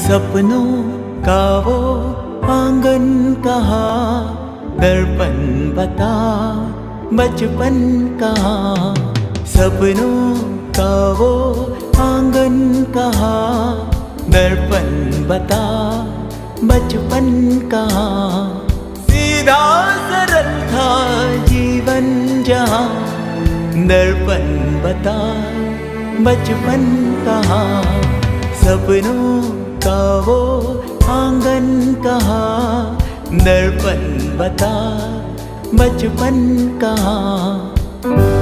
सपनों का वो आंगन कहाँ, दर्पण बता बचपन कहाँ। सपनों का वो आंगन कहाँ, दर्पण बता बचपन कहाँ। सीधा सरल था जीवन जहाँ, दर्पण बता बचपन कहाँ। सपनों का वो आंगन कहाँ, दर्पण बता बचपन कहाँ।